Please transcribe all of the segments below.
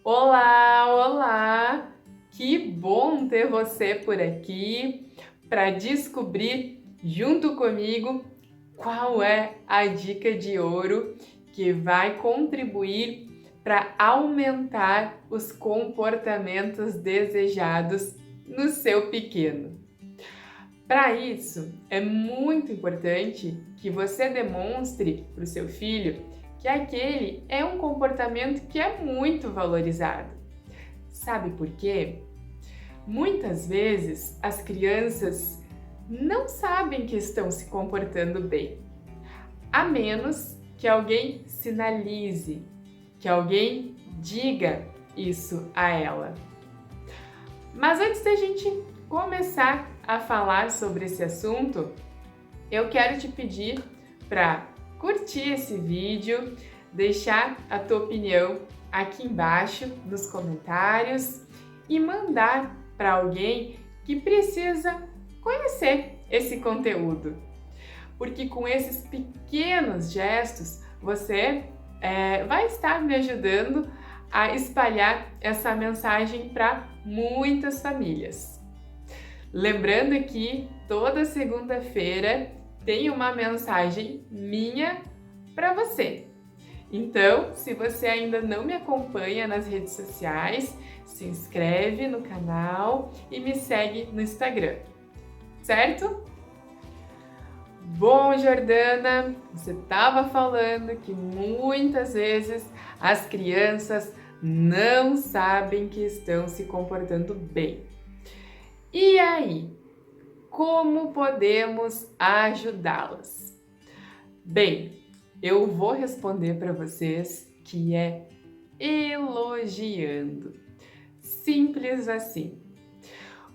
Olá, olá! Que bom ter você por aqui para descobrir junto comigo qual é a dica de ouro que vai contribuir para aumentar os comportamentos desejados no seu pequeno. Para isso, é muito importante que você demonstre para o seu filho que aquele é um comportamento que é muito valorizado. Sabe por quê? Muitas vezes as crianças não sabem que estão se comportando bem, a menos que alguém sinalize, que alguém diga isso a ela. Mas antes da gente começar a falar sobre esse assunto, eu quero te pedir para curtir esse vídeo, deixar a tua opinião aqui embaixo nos comentários e mandar para alguém que precisa conhecer esse conteúdo. Porque com esses pequenos gestos você vai estar me ajudando a espalhar essa mensagem para muitas famílias. Lembrando que toda segunda-feira tem uma mensagem minha para você. Então, se você ainda não me acompanha nas redes sociais, se inscreve no canal e me segue no Instagram, certo? Bom, Jordana, você estava falando que muitas vezes as crianças não sabem que estão se comportando bem. E aí, como podemos ajudá-las? Bem, eu vou responder para vocês que é elogiando. Simples assim.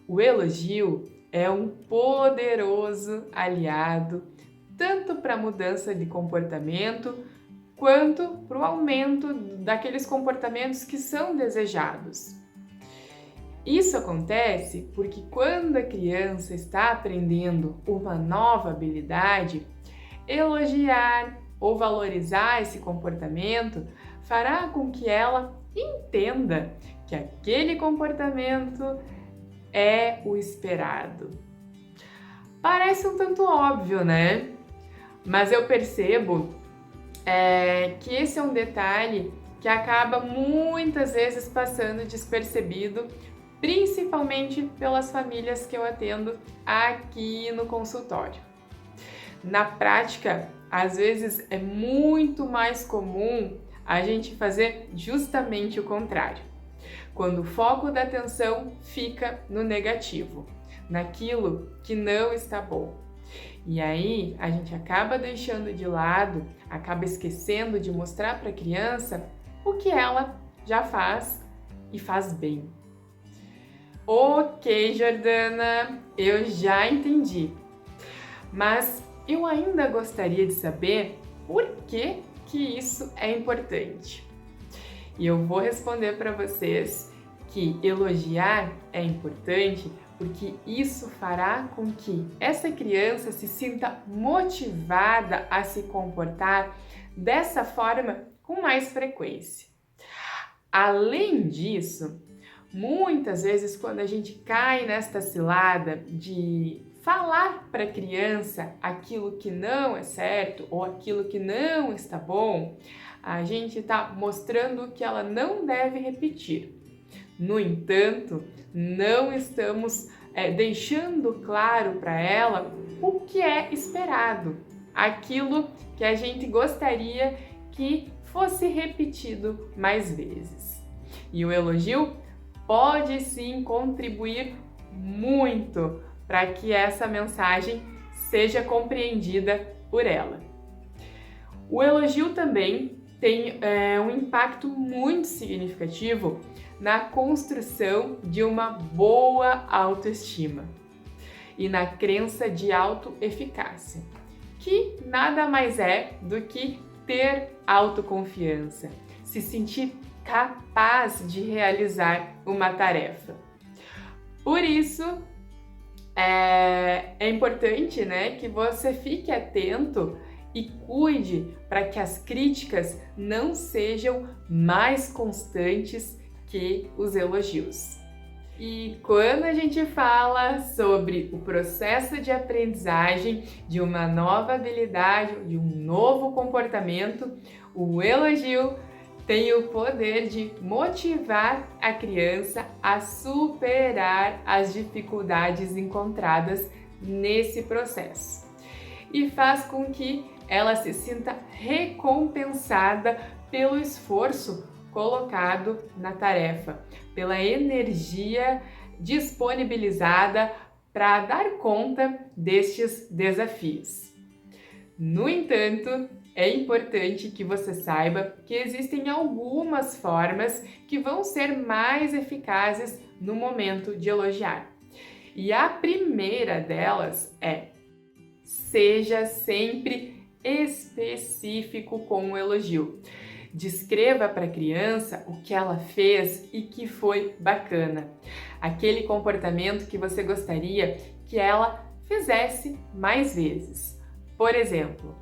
O elogio é um poderoso aliado tanto para a mudança de comportamento quanto para o aumento daqueles comportamentos que são desejados. Isso acontece porque quando a criança está aprendendo uma nova habilidade, elogiar ou valorizar esse comportamento fará com que ela entenda que aquele comportamento é o esperado. Parece um tanto óbvio, né? Mas eu percebo que esse é um detalhe que acaba muitas vezes passando despercebido, principalmente pelas famílias que eu atendo aqui no consultório. Na prática, às vezes é muito mais comum a gente fazer justamente o contrário, quando o foco da atenção fica no negativo, naquilo que não está bom. E aí a gente acaba deixando de lado, acaba esquecendo de mostrar para a criança o que ela já faz e faz bem. Ok, Jordana, eu já entendi. Mas eu ainda gostaria de saber por que isso é importante. E eu vou responder para vocês que elogiar é importante porque isso fará com que essa criança se sinta motivada a se comportar dessa forma com mais frequência. Além disso, muitas vezes quando a gente cai nesta cilada de falar para a criança aquilo que não é certo ou aquilo que não está bom, a gente está mostrando que ela não deve repetir. No entanto, não estamos deixando claro para ela o que é esperado, aquilo que a gente gostaria que fosse repetido mais vezes. E o elogio pode sim contribuir muito para que essa mensagem seja compreendida por ela. O elogio também tem um impacto muito significativo na construção de uma boa autoestima e na crença de autoeficácia, que nada mais é do que ter autoconfiança, se sentir capaz de realizar uma tarefa. Por isso, é importante, né, que você fique atento e cuide para que as críticas não sejam mais constantes que os elogios. E quando a gente fala sobre o processo de aprendizagem de uma nova habilidade, de um novo comportamento, o elogio tem o poder de motivar a criança a superar as dificuldades encontradas nesse processo e faz com que ela se sinta recompensada pelo esforço colocado na tarefa, pela energia disponibilizada para dar conta destes desafios. No entanto, é importante que você saiba que existem algumas formas que vão ser mais eficazes no momento de elogiar. E a primeira delas é: seja sempre específico com o elogio. Descreva para a criança o que ela fez e que foi bacana. Aquele comportamento que você gostaria que ela fizesse mais vezes. Por exemplo,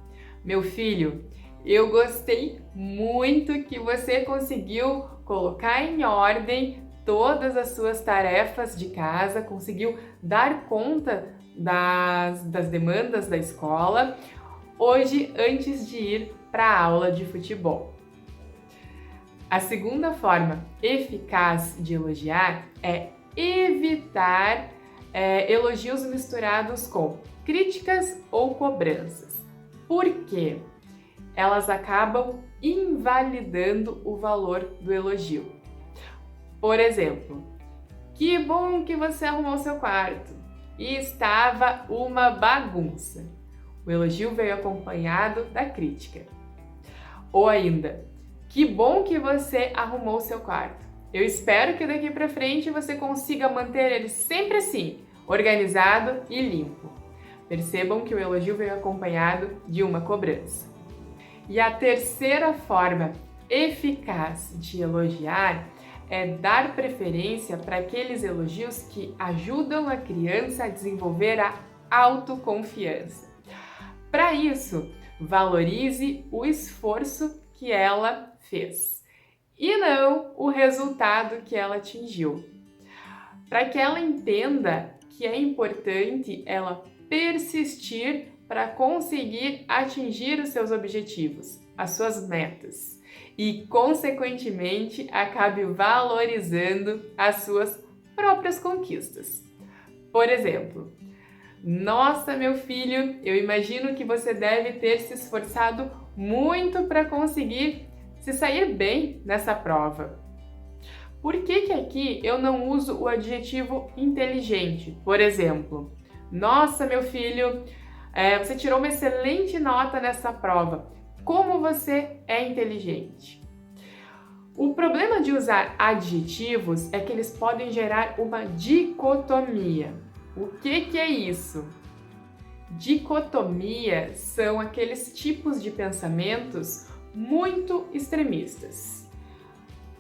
meu filho, eu gostei muito que você conseguiu colocar em ordem todas as suas tarefas de casa, conseguiu dar conta das demandas da escola hoje antes de ir para a aula de futebol. A segunda forma eficaz de elogiar é evitar elogios misturados com críticas ou cobranças. Por quê? Elas acabam invalidando o valor do elogio. Por exemplo, que bom que você arrumou seu quarto e estava uma bagunça. O elogio veio acompanhado da crítica. Ou ainda, que bom que você arrumou seu quarto. Eu espero que daqui para frente você consiga manter ele sempre assim, organizado e limpo. Percebam que o elogio veio acompanhado de uma cobrança. E a terceira forma eficaz de elogiar é dar preferência para aqueles elogios que ajudam a criança a desenvolver a autoconfiança. Para isso, valorize o esforço que ela fez e não o resultado que ela atingiu. Para que ela entenda que é importante ela persistir para conseguir atingir os seus objetivos, as suas metas e, consequentemente, acabe valorizando as suas próprias conquistas. Por exemplo, nossa, meu filho, eu imagino que você deve ter se esforçado muito para conseguir se sair bem nessa prova. Por que aqui eu não uso o adjetivo inteligente? Por exemplo, nossa, meu filho, você tirou uma excelente nota nessa prova. Como você é inteligente? O problema de usar adjetivos é que eles podem gerar uma dicotomia. O que é isso? Dicotomia são aqueles tipos de pensamentos muito extremistas.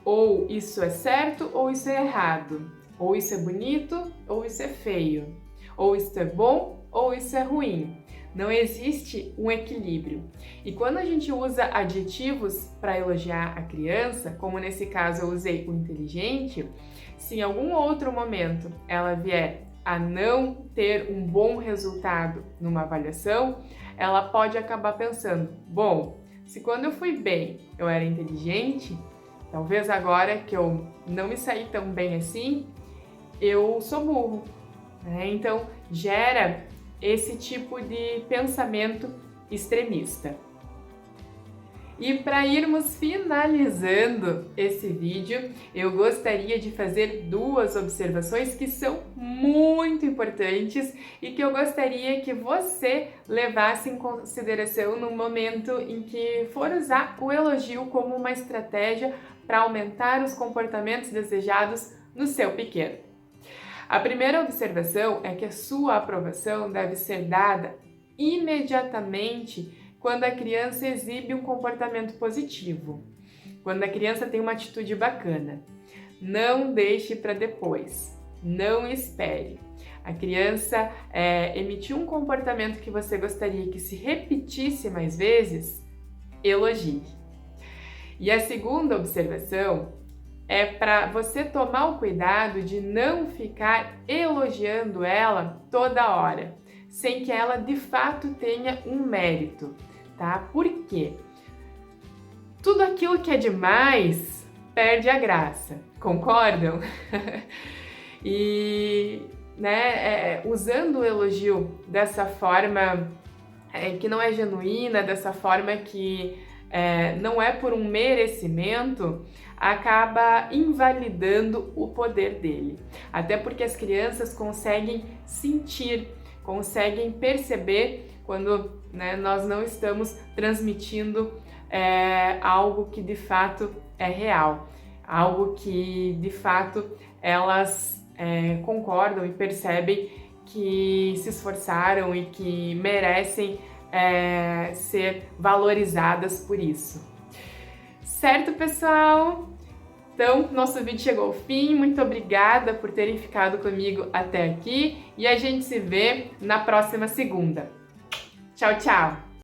Ou isso é certo ou isso é errado. Ou isso é bonito ou isso é feio. Ou isso é bom ou isso é ruim. Não existe um equilíbrio. E quando a gente usa adjetivos para elogiar a criança, como nesse caso eu usei o inteligente, se em algum outro momento ela vier a não ter um bom resultado numa avaliação, ela pode acabar pensando, bom, se quando eu fui bem eu era inteligente, talvez agora que eu não me saí tão bem assim, eu sou burro. Então gera esse tipo de pensamento extremista. E para irmos finalizando esse vídeo, eu gostaria de fazer duas observações que são muito importantes e que eu gostaria que você levasse em consideração no momento em que for usar o elogio como uma estratégia para aumentar os comportamentos desejados no seu pequeno. A primeira observação é que a sua aprovação deve ser dada imediatamente quando a criança exibe um comportamento positivo, quando a criança tem uma atitude bacana. Não deixe para depois, não espere. A criança emitiu um comportamento que você gostaria que se repetisse mais vezes, elogie. E a segunda observação é para você tomar o cuidado de não ficar elogiando ela toda hora, sem que ela de fato tenha um mérito, tá? Por quê? Tudo aquilo que é demais perde a graça, concordam? E usando o elogio dessa forma que não é genuína, dessa forma que não é por um merecimento, acaba invalidando o poder dele. Até porque as crianças conseguem sentir, conseguem perceber quando nós não estamos transmitindo algo que de fato é real, algo que de fato elas concordam e percebem que se esforçaram e que merecem ser valorizadas por isso. Certo, pessoal? Então, nosso vídeo chegou ao fim. Muito obrigada por terem ficado comigo até aqui e a gente se vê na próxima segunda. Tchau, tchau!